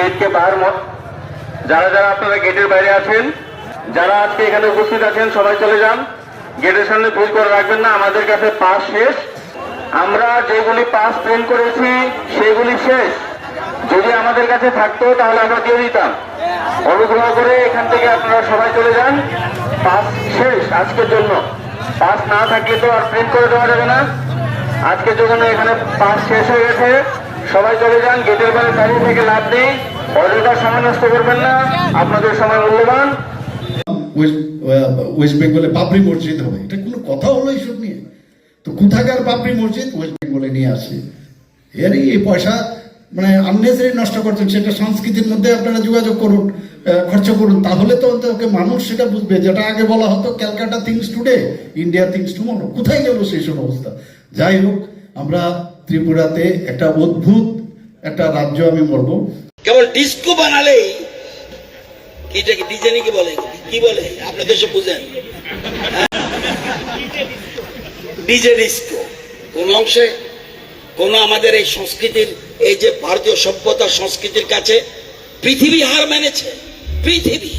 Gate के बाहर যারা যারা আপনারা গেটের বাইরে আছেন, যারা আজকে এখানে উপস্থিত আছেন সবাই চলে যান। গেটের সামনে ভিড় করে রাখবেন না, আমাদের কাছে পাস শেষ। আমরা যেগুলি পাস প্রিন্ট করেছি সেগুলি শেষ। যদি আমাদের কাছে থাকতো তাহলে আমরা দিয়ে দিতাম। অনুগ্রহ করে এখান থেকে আপনারা সবাই চলে যান, পাস শেষ আজকের জন্য। পাস না থাকলে তো আর প্রিন্ট করে দেওয়া যাবে না। আজকের জন্য এখানে পাস শেষ হয়ে গেছে, সবাই চলে যান। গেটের বাইরে দাঁড়িয়ে থেকে লাভ নেই, অযথা সময় নষ্ট করবেন না, আপনাদের সময় মূল্যবান। ওয়েস্ট বেঙ্গলে বাবরি মসজিদ হবে, এটা কোনো কথা হলো এইসব নিয়ে? তো কোথাকার বাবরি মসজিদ ওয়েস্ট বেঙ্গলে নিয়ে আসে? এই পয়সা মানে আননেসারি নষ্ট করছেন। সেটা সংস্কৃতির মধ্যে আপনারা যোগাযোগ করুন, খরচ করুন, তাহলে তো ওকে মানুষ সেটা বুঝবে। যেটা আগে বলা হতো Calcutta things today, India things tomorrow, কোথায় গেল সেই সব অবস্থা? যাই হোক, আমরা ত্রিপুরাতে একটা অদ্ভুত একটা রাজ্য আমি বলবো। কেবল ডিস্কো বানালে ডিজে কি বলে, কি বলে আপনাদের সব বুঝেন? ডিজে ডিস্কো কোন অংশে কোন আমাদের এই সংস্কৃতির, এই যে ভারতীয় সভ্যতার সংস্কৃতির কাছে পৃথিবী হার মেনেছে। পৃথিবী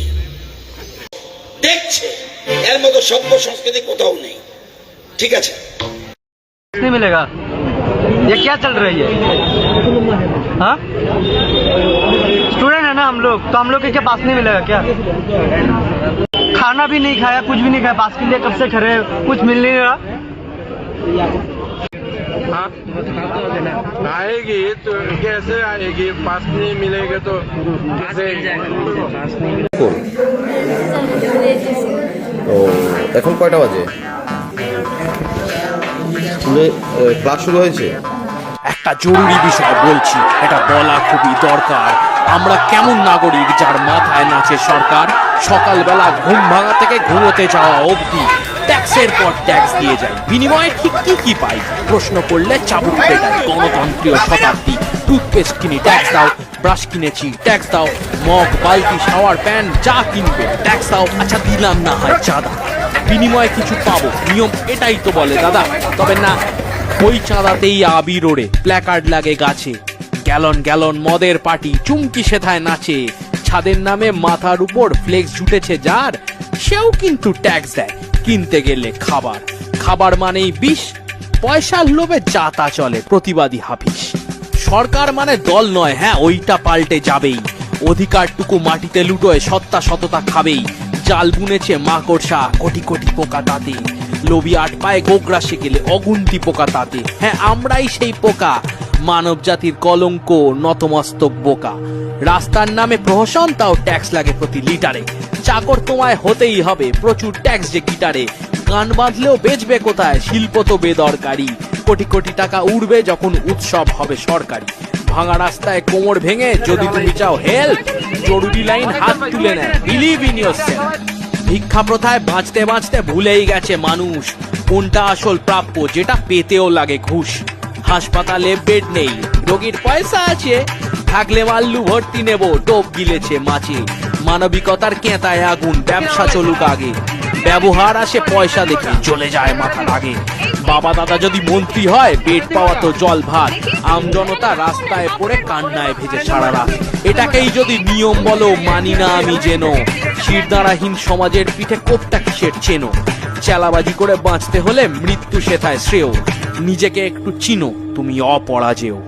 দেখছে এর মতো সভ্য সংস্কৃতি কোথাও নেই। ঠিক আছে, नहीं मिलेगा। ये क्या चल रही है? हाँ, स्टूडेंट है ना हम लोग, तो हम लोग के क्या पास नहीं मिलेगा क्या? खाना भी नहीं खाया, कुछ भी नहीं खाया, पास के लिए कब से खड़े, कुछ मिल नहीं रहा। आएगी तो कैसे आएगी? पास नहीं मिलेगा तो कैसे? তো এখন কয়টা বাজে? ক্লাস শুরু হয়েছে। একটা জরুরি বিষয় বলছি, এটা বলা খুবই দরকার। আমরা কেমন নাগরিক যার মাথায় নাচে সরকার? সকালবেলা ঘুম ভাঙা থেকে ঘুমোতে যাওয়া অবধি ট্যাক্সের পর ট্যাক্স দিয়ে যায়, বিনিময়ে ঠিক কি কি পাই? প্রশ্ন করলে চাবুক পেটায় গণতন্ত্রীয় শতাব্দী। টুথপেস্ট কিনি, ট্যাক্স দাও। ব্রাশ কিনেছি, ট্যাক্স দাও। মগ, বালতি, শাওয়ার প্যান্ট যা কিনবে ট্যাক্স দাও। আচ্ছা দিলাম না হয় চাঁদা, বিনিময়ে কিছু পাবো, নিয়ম এটাই তো বলে দাদা। তবে না, ওই চাঁদাতেই আবির ওড়ে, প্ল্যাকার্ড লাগে গাছে। গ্যালন গ্যালন মদের পার্টি, চুমকি সেথায় নাচে। ছাদের নামে মাথার উপর ফ্লেক্স জুটেছে যার, সেও কিন্তু ট্যাক্স দেয়। কিনতে গেলে খাবার, খাবার মানেই বিষ। পয়সার লোভে যাতা চলে প্রতিবাদী হাফিস। সরকার মানে দল নয়, হ্যাঁ ওইটা পাল্টে যাবেই। অধিকারটুকু মাটিতে লুটোয় সত্তা সততা খাবেই। জাল বুনেছে মাকড়সা, কোটি কোটি পোকা তাতে। লোভী আট পায়ে গোগ্রাসে গেলে অগুন্তি পোকা তাতে। হ্যাঁ আমরাই সেই পোকা, মানব জাতির কলঙ্ক, নতমস্তক বোকা। রাস্তার নামে প্রহসন, তাও ট্যাক্স লাগে প্রতি লিটারে। চাকর তোমায় হতেই হবে, প্রচুর ট্যাক্স যে গিটারে। গান বাঁধলেও বেচবে কোথায়, শিল্প তো বেদরকারি। কোটি কোটি টাকা উড়বে যখন উৎসব হবে সরকারি। ভাঙা রাস্তায় কোমর ভেঙে যদি তুমি চাও হেল্প, জরুরি লাইন হাত তুলে নেয়, বিলিভ ইন ইয়োরসেলফ। ভিক্ষা প্রথায় বাঁচতে বাঁচতে ভুলেই গেছে মানুষ কোনটা আসল প্রাপ্য, যেটা পেতেও লাগে ঘুষ। হাসপাতালে বেড নেই, রোগীর পয়সা আছে, থাকলে মাল্লু ভর্তি নেব, টোপ গিলেছে মাছে। মানবিকতার কেঁতায় আগুন, ব্যবসা চলুক আগে। ব্যবহার আসে পয়সা দেখে, চলে যায় মাথা লাগে। বাবা দাদা যদি মন্ত্রী হয়, পেট পাওয়া তো জল ভাত। আমজনতা রাস্তায় পড়ে কান্নায় ভেজে সারা রাত। এটাকেই যদি নিয়ম বলো, মানি না আমি যেন। শিরদাঁড়াহীন সমাজের পিঠে কোপটা কিসের চেনো? চেলাবাজি করে বাঁচতে হলে মৃত্যু সেথায় শ্রেয়। নিজেকে একটু চিনো, তুমি অপরাজেয়।